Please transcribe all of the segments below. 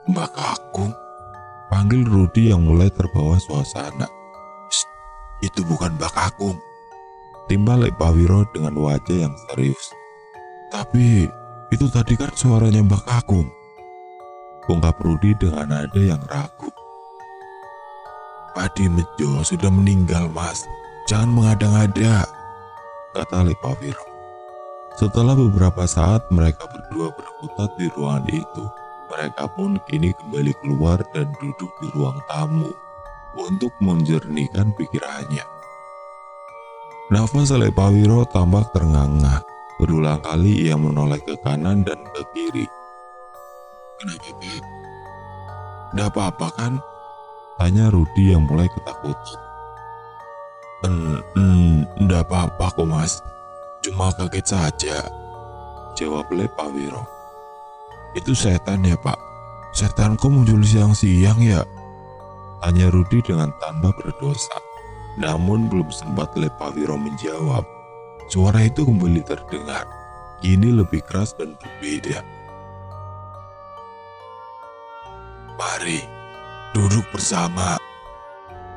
Mbak Kakung, panggil Rudi yang mulai terbawa suasana. "Shh, itu bukan Mbak Kakung," timbal Pak Wiro dengan wajah yang serius. "Tapi itu tadi kan suaranya Mbak Kakung," ungkap Rudi dengan nada yang ragu. "Pak Dimejo sudah meninggal, Mas. Jangan mengada-ngada," kata Pak Wiro. Setelah beberapa saat mereka berdua berkutat di ruangan itu, mereka pun kini kembali keluar dan duduk di ruang tamu untuk menjernihkan pikirannya. Nafas Pak Wiro tampak terengah-engah. Berulang kali ia menoleh ke kanan dan ke kiri. "Kenapa, Pak? Nggak apa-apa kan?" tanya Rudi yang mulai ketakutan. Nggak apa-apa kok, Mas. Cuma kaget saja," jawab Pak Wiro. "Itu setan ya, Pak? Setan kok muncul siang-siang ya?" tanya Rudi dengan tanpa berdosa. Namun belum sempat Pak Wiro menjawab, suara itu kembali terdengar. Kini lebih keras dan berbeda. "Mari, duduk bersama,"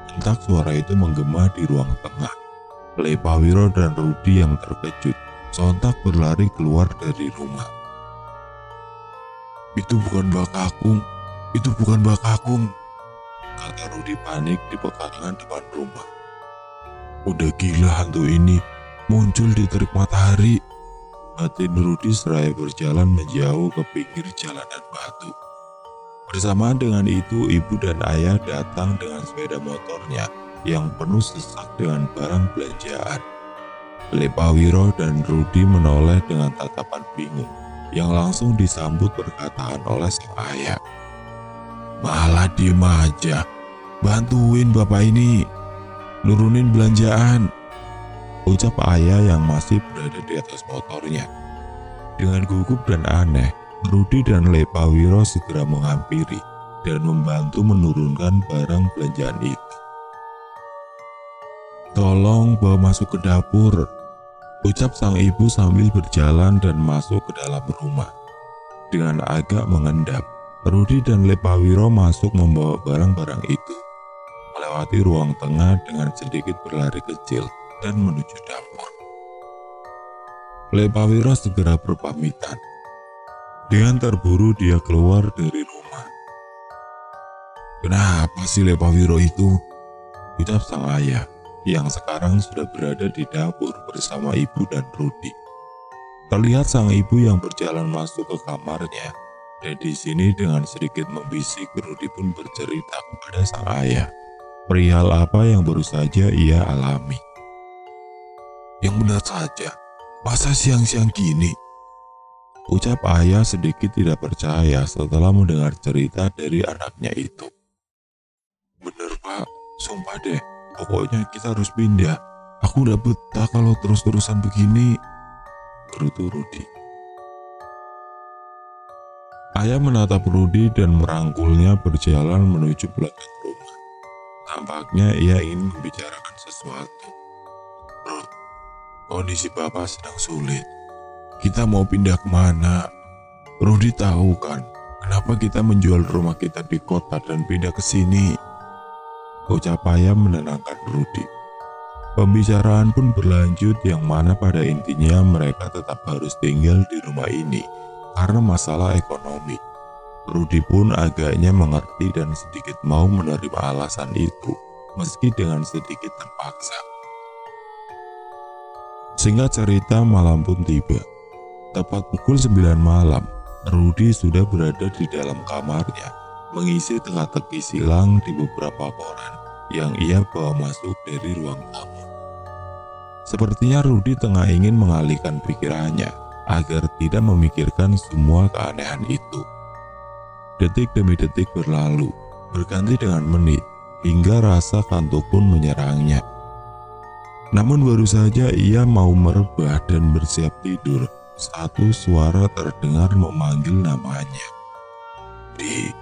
bentak suara itu menggema di ruang tengah. Pak Wiro dan Rudi yang terkejut sontak berlari keluar dari rumah. "Itu bukan Mbak Kakung, itu bukan Mbak Kakung," kata Rudi panik di pekarangan depan rumah. "Udah gila hantu ini, muncul di terik matahari," batin Rudi seraya berjalan menjauh ke pinggir jalanan batu. Bersamaan dengan itu, ibu dan ayah datang dengan sepeda motornya yang penuh sesak dengan barang belanjaan. Pak Wiro dan Rudi menoleh dengan tatapan bingung yang langsung disambut perkataan oleh sang ayah. "Malah diem aja, bantuin bapak ini, nurunin belanjaan," ucap ayah yang masih berada di atas motornya. Dengan gugup dan aneh, Rudi dan Pak Wiro segera menghampiri dan membantu menurunkan barang belanjaan itu. "Tolong bawa masuk ke dapur," ucap sang ibu sambil berjalan dan masuk ke dalam rumah. Dengan agak mengendap, Rudi dan Pak Wiro masuk membawa barang-barang itu, melewati ruang tengah dengan sedikit berlari kecil dan menuju dapur. Pak Wiro segera berpamitan. Dengan terburu dia keluar dari rumah. "Kenapa sih Pak Wiro itu?" ucap sang ayah yang sekarang sudah berada di dapur bersama ibu dan Rudi. Terlihat sang ibu yang berjalan masuk ke kamarnya, dan di sini dengan sedikit membisik Rudi pun bercerita kepada sang ayah perihal apa yang baru saja ia alami. "Yang benar saja, masa siang-siang gini?" ucap ayah sedikit tidak percaya setelah mendengar cerita dari anaknya itu. "Bener, Pak, sumpah deh. Pokoknya kita harus pindah. Aku udah betah kalau terus-terusan begini," gerutu Rudi. Ayah menatap Rudi dan merangkulnya berjalan menuju belakang rumah. Tampaknya ia ingin membicarakan sesuatu. "Rud, kondisi Bapak sedang sulit. Kita mau pindah kemana? Rudi tahu kan, kenapa kita menjual rumah kita di kota dan pindah ke sini?" ucap ayah menenangkan Rudi. Pembicaraan pun berlanjut yang mana pada intinya mereka tetap harus tinggal di rumah ini karena masalah ekonomi. Rudi pun agaknya mengerti dan sedikit mau menerima alasan itu, meski dengan sedikit terpaksa. Singkat cerita, malam pun tiba. Tepat pukul 9 malam, Rudi sudah berada di dalam kamarnya, mengisi teka-teki silang di beberapa koran yang ia bawa masuk dari ruang tamu. Sepertinya Rudi tengah ingin mengalihkan pikirannya agar tidak memikirkan semua keanehan itu. Detik demi detik berlalu, berganti dengan menit, hingga rasa kantuk pun menyerangnya. Namun baru saja ia mau merebah dan bersiap tidur, satu suara terdengar memanggil namanya. "Rudi."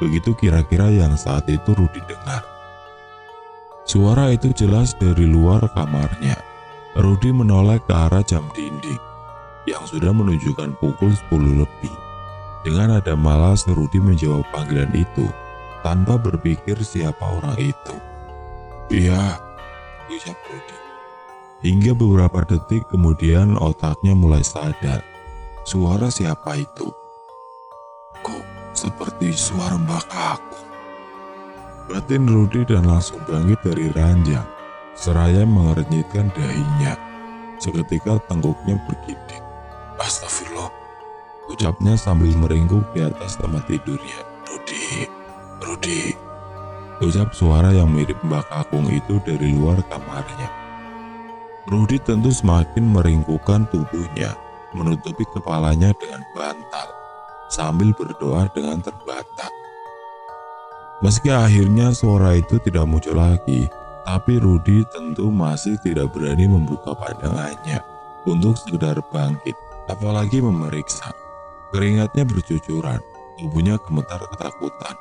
Begitu kira-kira yang saat itu Rudi dengar. Suara itu jelas dari luar kamarnya. Rudi menoleh ke arah jam dinding yang sudah menunjukkan pukul 10 lebih. Dengan nada malas, Rudy menjawab panggilan itu tanpa berpikir siapa orang itu. "Iya," ucap Rudy. Hingga beberapa detik kemudian otaknya mulai sadar. Suara siapa itu? Kok seperti suara Mbak Kakung? Batin Rudy dan langsung bangkit dari ranjang, seraya mengernyitkan dahinya. Seketika tengkuknya bergidik. "Astagfirullah," ucapnya sambil meringkuk di atas tempat tidurnya. Rudy," ucap suara yang mirip Mbak Kakung itu dari luar kamarnya. Rudy tentu semakin meringkukkan tubuhnya, menutupi kepalanya dengan bantal, sambil berdoa dengan terbatas. Meski akhirnya suara itu tidak muncul lagi, tapi Rudy tentu masih tidak berani membuka pandangannya untuk sekedar bangkit, apalagi memeriksa. Keringatnya bercucuran, tubuhnya gemetar ketakutan.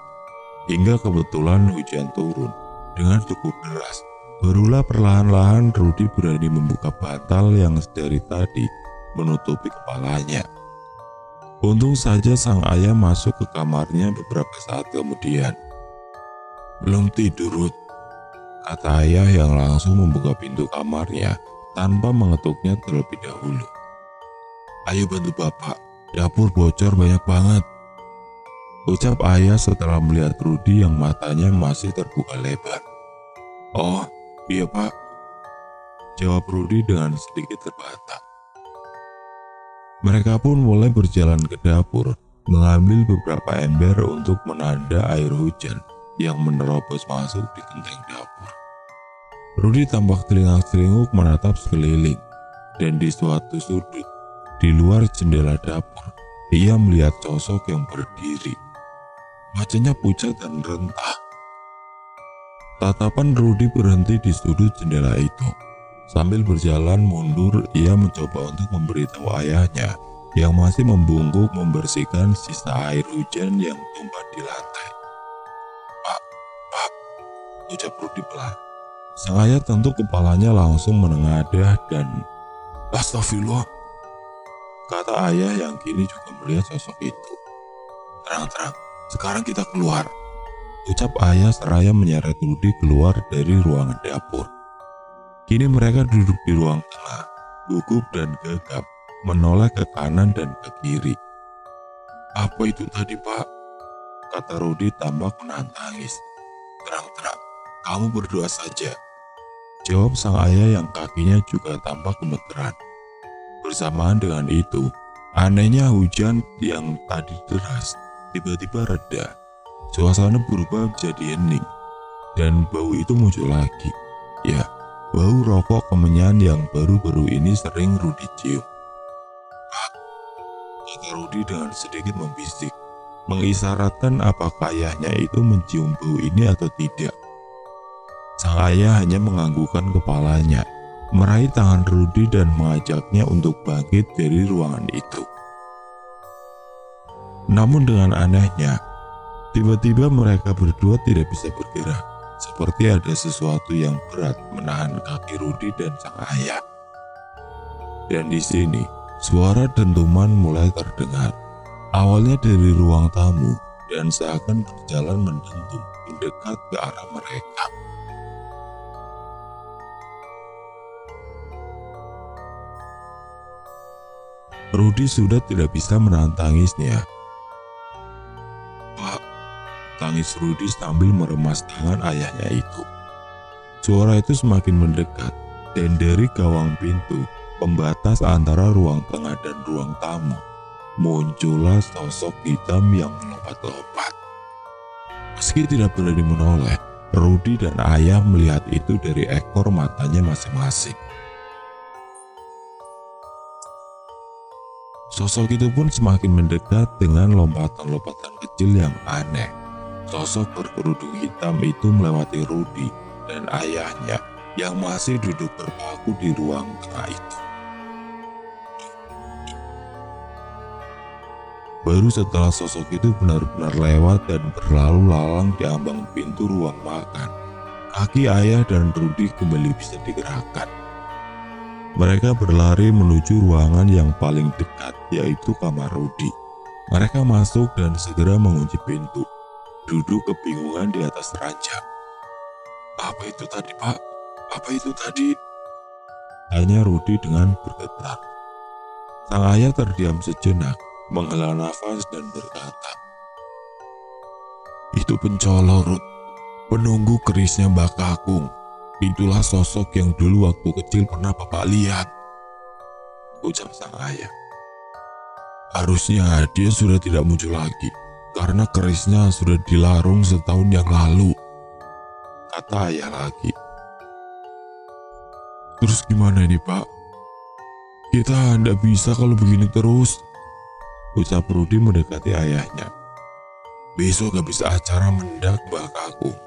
Hingga kebetulan hujan turun dengan cukup deras. Barulah perlahan-lahan Rudy berani membuka bantal yang dari tadi menutupi kepalanya. Untung saja sang ayah masuk ke kamarnya beberapa saat kemudian. "Belum tidur, Ruth," kata ayah yang langsung membuka pintu kamarnya tanpa mengetuknya terlebih dahulu. "Ayo bantu bapak, dapur bocor banyak banget," ucap ayah setelah melihat Rudy yang matanya masih terbuka lebar. "Oh, iya pak," jawab Rudy dengan sedikit terbata. Mereka pun mulai berjalan ke dapur, mengambil beberapa ember untuk menanda air hujan yang menerobos masuk di genteng dapur. Rudy tampak telinga-telinguk menatap sekeliling, dan di suatu sudut, di luar jendela dapur, ia melihat sosok yang berdiri. Wajahnya pucat dan rentah. Tatapan Rudy berhenti di sudut jendela itu. Sambil berjalan mundur, ia mencoba untuk memberitahu ayahnya yang masih membungkuk membersihkan sisa air hujan yang tumpah di lantai. Pak, ucap Rudy pelan. Sang ayah tentu kepalanya langsung menengadah dan "Astagfirullah," kata ayah yang kini juga melihat sosok itu. "Terang-terang, sekarang kita keluar," ucap ayah seraya menyeret Rudy keluar dari ruangan dapur. Kini mereka duduk di ruang tengah, gugup dan gegap, menoleh ke kanan dan ke kiri. "Apa itu tadi, Pak?" kata Rudy tampak menahan tangis. "Terang-terang, kamu berdoa saja," jawab sang ayah yang kakinya juga tampak gemeteran. Bersamaan dengan itu, anehnya hujan yang tadi deras tiba-tiba reda. Suasana berubah menjadi hening, dan bau itu muncul lagi. Ya, bau rokok kemenyan yang baru-baru ini sering Rudy cium. "Pak," kata Rudy dengan sedikit membisik, mengisyaratkan apakah ayahnya itu mencium bau ini atau tidak. Sang ayah hanya menganggukkan kepalanya, meraih tangan Rudy dan mengajaknya untuk bangkit dari ruangan itu. Namun dengan anehnya, tiba-tiba mereka berdua tidak bisa bergerak, seperti ada sesuatu yang berat menahan kaki Rudy dan sang ayah. Dan di sini, suara dentuman mulai terdengar. Awalnya dari ruang tamu dan seakan berjalan mendentum mendekat ke arah mereka. Rudy sudah tidak bisa menahan tangisnya. "Pak," tangis Rudy sambil meremas tangan ayahnya itu. Suara itu semakin mendekat, dan dari gawang pintu, pembatas antara ruang tengah dan ruang tamu, muncullah sosok hitam yang melompat-lompat. Meski tidak berani menoleh, Rudy dan ayah melihat itu dari ekor matanya masing-masing. Sosok itu pun semakin mendekat dengan lompatan-lompatan kecil yang aneh. Sosok berkerudung hitam itu melewati Rudy dan ayahnya yang masih duduk terpaku di ruang tengah itu. Baru setelah sosok itu benar-benar lewat dan berlalu lalang di ambang pintu ruang makan, kaki ayah dan Rudy kembali bisa digerakkan. Mereka berlari menuju ruangan yang paling dekat, yaitu kamar Rudy. Mereka masuk dan segera mengunci pintu. Duduk kebingungan di atas ranjang. Apa itu tadi, Pak? Apa itu tadi? Tanya Rudi dengan bergetar. Sang ayah terdiam sejenak, menghela nafas dan berkata, itu pencolor, Rud. Penunggu kerisnya Mbak Kakung. Itulah sosok yang dulu waktu kecil pernah Bapak lihat, ucap sang ayah. Harusnya dia sudah tidak muncul lagi, karena kerisnya sudah dilarung setahun yang lalu, kata ayah lagi. Terus gimana ini, Pak? Kita tidak bisa kalau begini terus, ucap Rudi mendekati ayahnya. Besok habis acara mendak Mbak Kakung,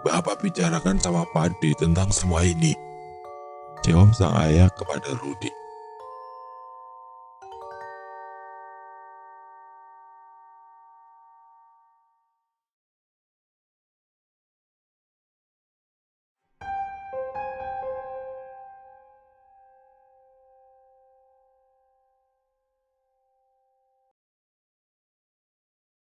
Bapak bicarakan sama Padi tentang semua ini, jawab sang ayah kepada Rudi.